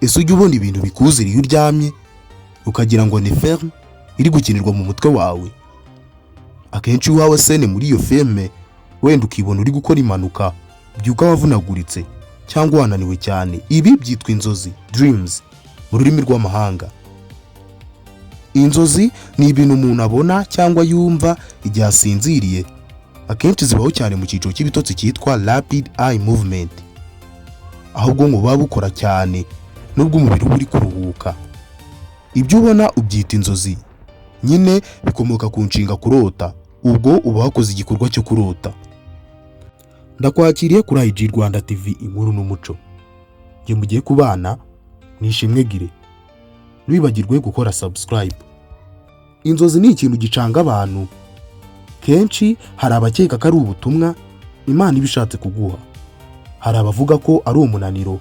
ese ujya ubona ibintu bikuzira iyo uryamye ukagira ngo ni film iri gukinirwa mu mutwe wawe? Akenshi uhawe sene muri iyo filme wenda ukibona uri gukora impanuka, byuka wavunaguritse cyangwa wananiwe cyane. Ibi byitwa inzozi, dreams mu rurimi rw'amahanga. Inzozi ni ibintu umuntu abona cyangwa yumva igihe asinziriye. Akenshi zibaho cyane mu cyiciro cy'ibitotsi cyitwa rapid eye movement, aho ubwonko buba bukora cyane nubwo umubiri uba uri kuruhuka. Ibyo ubona ubyita inzozi nyine, bikomoka ku nshinga kurota. Ubwo uba wakoze igikorwa cyo kurota. Ndakwakiriye kuri IG Rwanda TV inkuru n'umuco. Ngiye mugiye kubana nishimwe gire. Ntiwibagirwe gukora subscribe. Inzozi ni ikintu gicanga abantu. Kenshi hari abakeka ko ari ubutumwa Imana ibishatse kuguha. Hari abavuga ko ari umunaniro.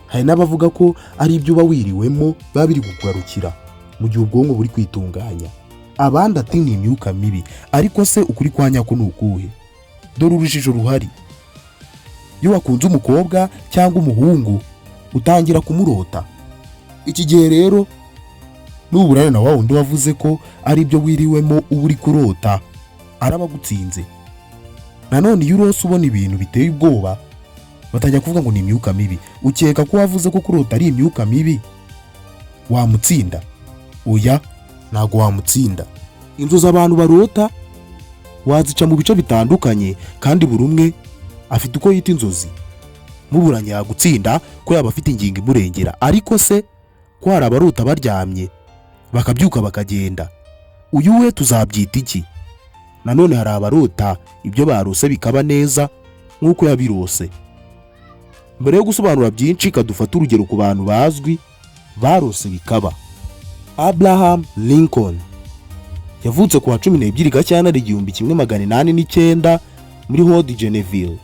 Hari n'abavuga ko ari ibyo uba wiriwemo biba biri kugarukira mu gihe ubwonko buri kwitunganya. Abandi ati ni imyuka mibi. Ariko se ukuri kwa nyako ni ukuhe? Dore urujijo ruhari. Iyo wakunze umukobwa cyangwa umuhungu utangira kumurota. Iki gihe rero nuburane na wundi wavuze ko ari ibyo wiriwemo uba uri kurota araba gutsinze. Nanone iyo urose ubona ibintu biteye ubwoba batajya kuvuga ngo ni imyuka mibi. Ukeka ko wavuze ko kurota ari imyuka mibi wamutsinda? Oya, ntago wamutsinda. Inzozi abantu barota wazica mu bice bitandukanye kandi buri umwe afite uko yita inzozi. Muburanye yagutsinda ko yaba afite ingingo imurengera. Ariko se ko hari abarota baryamye bakabyuka bakagenda, uyu we tuzabyita iki? Nanone hari abarota ibyo barose bikaba neza nk'uko yabirose. Mbere yo gusobanura byinshi, kadufata urugero ku bantu bazwi barose bikaba. Abraham Lincoln yavutse ku wa 12 Gashyantare 1809 muri Rio de Janeiro.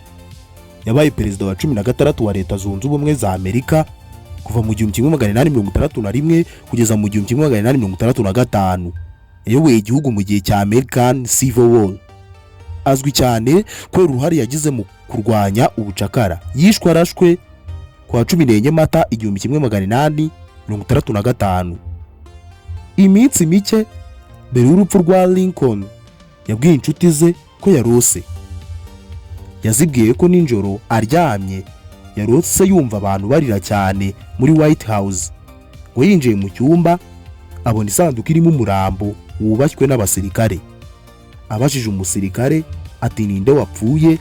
Yabaye perezida wa 16 wa Leta Zunze Ubumwe za Amerika kuva mu 1861 kugeza mu 1865. Yayoboye igihugu mu gihe cya American Civil War. Azwi cyane kubera uruhare yagize mu kurwanya ubucakara. Yishwe arashwe ku wa 14 Mata 1865. Iminsi mike mbere y'urupfu rwa Lincoln yabwiye inshuti ze ko yarose. Yazibwiye ko ninjoro aryamye yarose yumva abantu barira cyane muri White House. Ngo yinjiye mu cyumba abona isanduku irimo umurambo wubashywe n'abasirikare. Abajije umusirikare ati ninde wapfuye?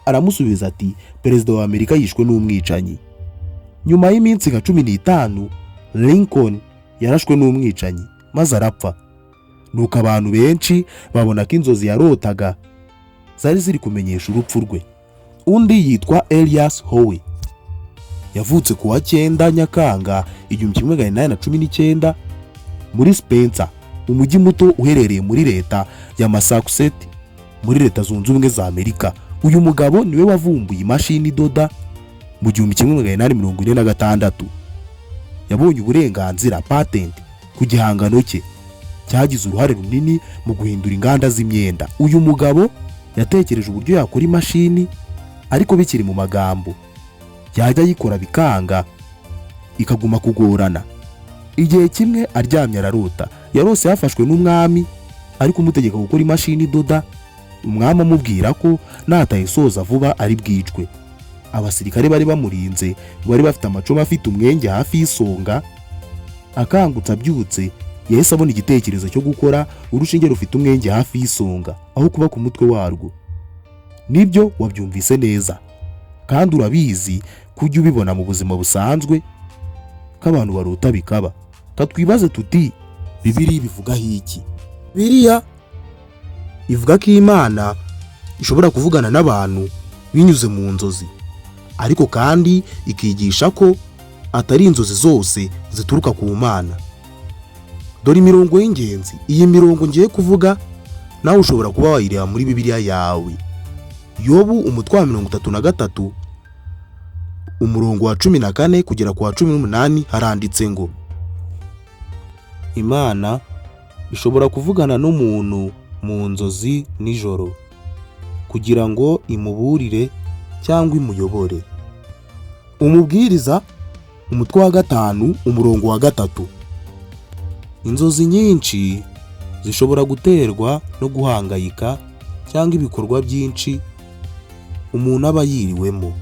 Aramusubiza ati perezida wa Amerika yishwe n'umwicanyi. Nyuma y'iminsi nka 15 Lincoln yarashwe n'umwicanyi maze arapfa. Nuko abantu benshi babona ko inzozi yarotaga zari ziri kumenyesha urupfu rwe. Undi yitwa Elias Howe. Yavutse ku wa 9 Nyakanga 1819 muri Spencer, umujyi muto uherereye muri leta ya Massachusetts muri Leta Zunze Ubumwe za Amerika. Uyu mugabo niwe wavumbuye imashini idoda mu 1846. Yabonye uburenganzira patent ku gihangano cye cyagize uruhare runini mu guhindura inganda z'imyenda. Uyu mugabo yatekereje uburyo yakora imashini ariko bikiri mu magambo. Yajya yikora bikanga ikaguma kugorana. Igihe kimwe aryamye ararota. Yarose yafashwe n'umwami ariko umutegeka gukora imashini idoda. Umwami amubwira ko natayisoza vuba ari bwicwe. Abasirikare bari bamurinze bari bafite amacumu afite umwenge hafi y'isonga. Akangutse abyutse yahise abona igitekerezo cyo gukora urushinge rufite umwenge hafi y'isonga aho kuba ku mutwe warwo. Nibyo wabyumvise neza kandi urabizi kujya ubibona mu buzima busanzwe ko abantu barota bikaba. Tatwibaze tuti Bibiliya bivuga iki? Bibiliya ivuga ko Imana ishobora kuvugana n'abantu binyuze mu nzozi, ariko kandi ikigisha ko atari inzozi zose zituruka ku Mana. Dore imirongo y'ingenzi. Iyi mirongo ngiye kuvuga nawe ushobora kuba wayireba muri Bibiliya yawe. Yobu umutwe wa 33 umurongo wa 14 kugera ku wa 18 haranditse ngo Imana ishobora kuvugana n'umuntu mu nzozi nijoro kugira ngo imuburire cyangwa imuyobore. Umubwiriza umutwe wa 5 umurongo wa 3. Inzozi nyinshi zishobora guterwa no guhangayika cyangwa ibikorwa byinshi umuntu aba yiriwemo.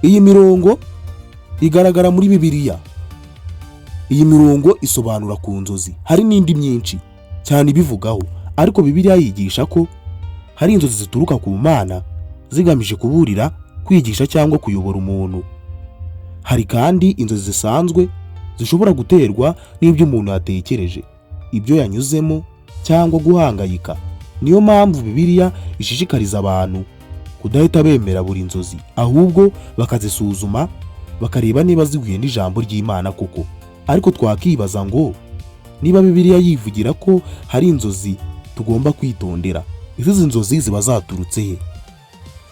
Iyi mirongo igaragara muri Bibiliya. Iyi mirongo isobanura ku nzozi. Hari n'indi myinshi cyane ibivugaho, ariko Bibiliya yigisha ko hari inzozi zituruka ku Mana zigamije kuburira, kwigisha cyangwa kuyobora umuntu. Hari kandi inzozi zisanzwe zishobora guterwa n'ibyo umuntu yatekereje, ibyo yanyuzemo cyangwa guhangayika. Niyo mpamvu Bibiliya ishishikariza abantu kudahita bemera buri nzozi, ahubwo bakazisuzuma bakareba niba zihuye n'ijambo ry'Imana koko. Ariko twakibaza ngo niba Bibiliya yivugira ko hari inzozi tugomba kwitondera, izi nzozi ziba zaturutse he?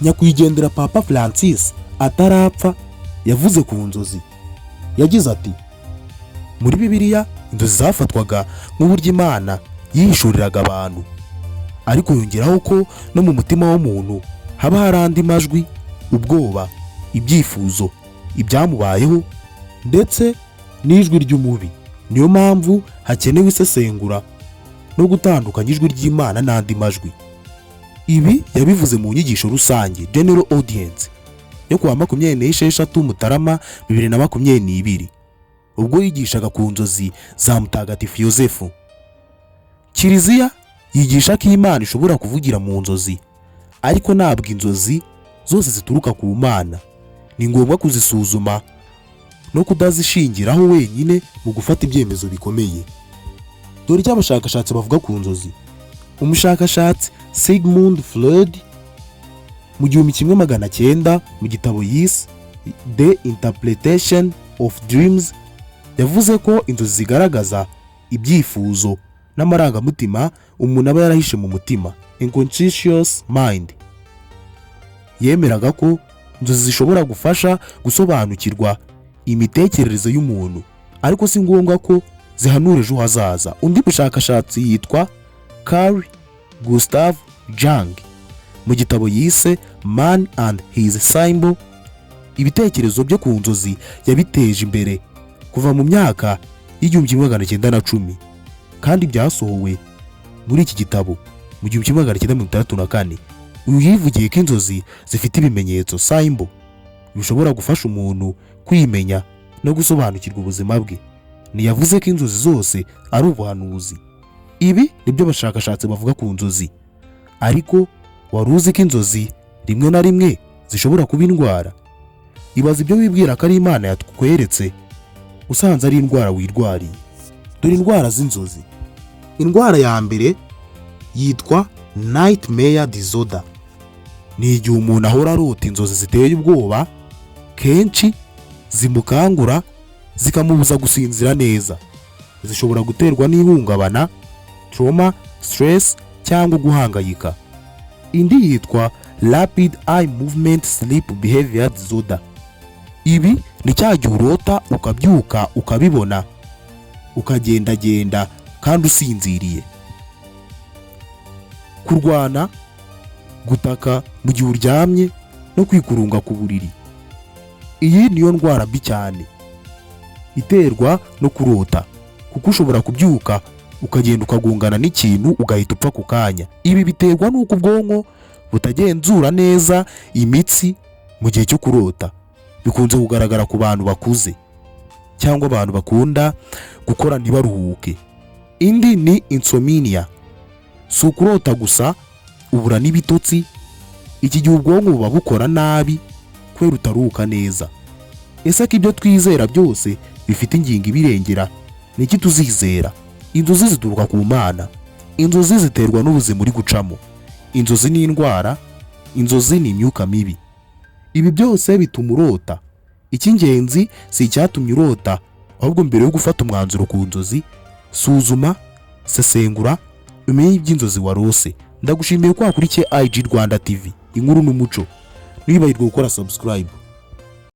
Nyakwigendera Papa Francis atarapfa yavuze ku nzozi. Yagize ati: muri Bibiliya inzozi zafatwaga nk'uburyo Imana yihishuriraga abantu, ariko yongeraho ko no mu mutima w'umuntu haba hari andi majwi, ubwoba, ibyifuzo, ibyamubayeho ndetse n'ijwi ry'umubi. Niyo mpamvu hakenewe isesengura no gutandukanya ijwi ry'Imana n'andi majwi. Ibi yabivuze mu nyigisho rusange General Audience yo kuwa 26 Mutarama 2022, ubwo yigishaga ku nzozi za Mutagatifu Yosefu. Kiliziya yigisha ko Imana ishobora kuvugira mu nzozi, ariko ntabwo inzozi zose zituruka ku Mana. Ni ngombwa kuzisuzuma no kudazishingiraho wenyine mu gufata ibyemezo bikomeye. Dore icyo abashakashatsi bavuga ku nzozi. Umushakashatsi Sigmund Freud mu 1900 mu gitabo yise The Interpretation of Dreams yavuze ko inzozi zigaragaza ibyifuzo n'amarangamutima umuntu aba yarahishe mu mutima, unconscious mind. Yemeraga ko inzozi zishobora gufasha gusobanukirwa imitekerereze y'umuntu, ariko si ngombwa ko zihanura ejo hazaza. Undi mushakashatsi yitwa Carl Jung mu gitabo yise Man and His Symbol, ibitekerezo byo ku nzozi yabiteje imbere kuva mu myaka y'1910 kandi byasohowe muri iki gitabo mu 1964. Uyu yivugiye ko inzozi zifite ibimenyetso symbol bishobora gufasha umuntu kwimenya no gusobanukirwa ubuzima bwe. Ntiyavuze ko inzozi zose ari ubuhanuzi. Ibi nibyo abashakashatsi bavuga ku nzozi. Ariko wari uzi ko inzozi rimwe na rimwe zishobora kuba indwara? Ibaza ibyo wibwira ko ari Imana yatweretse usanze ari indwara wirwariye. Dore indwara z'inzozi. Indwara ya mbere yitwa nightmare disorder. Ni igihe umuntu ahora arota inzozi ziteye ubwoba, kenshi zimukangura zikamubuza gusinzira neza. Zishobora guterwa n'ihungabana, trauma, stress cyangwa guhangayika. Indi yitwa rapid eye movement sleep behavior disorder. Ibi ni cya gihe urota ukabyuka ukabibona ukagendagenda kandi usinziriye. Kurwana, gutaka mu gihe uryamye no kwikurunga ku buriri. Iyi niyo ndwara mbi cyane iterwa no kurota, kuko ushobora kubyuka ukagenda ukagungana n'ikintu ugahita upfa ku kanya. Ibi biterwa n'uko ubwonko butagenzura neza imitsi mu gihe cyo kurota. Bikunze kugaragara ku bantu bakuze cyangwa abantu bakunda gukora ntibaruhuke. Indi ni insomnia. Si ukurota gusa, ubura n'ibitotsi. Iki gihe ubwonko buba bukora nabi kubera utaruhuka neza. Ese ko ibyo twizera byose bifite ingingo ibirengera, ni iki tuzizera? Inzozi zituruka ku Mana. Inzozi ziterwa n'ubuzima uri gucamo. Inzozi ni indwara, inzozi ni imyuka mibi. Ibi byose bituma urota. Icy'ingenzi si icyatumye urota, ahubwo mbere yo gufata umwanzuro ku nzozi, suzuma, sesengura, umenye iby'inzozi warose. Ndagushimiye ko wakurikiye IG Rwanda TV, inkuru n'umuco. Ntibagirwe gukora subscribe.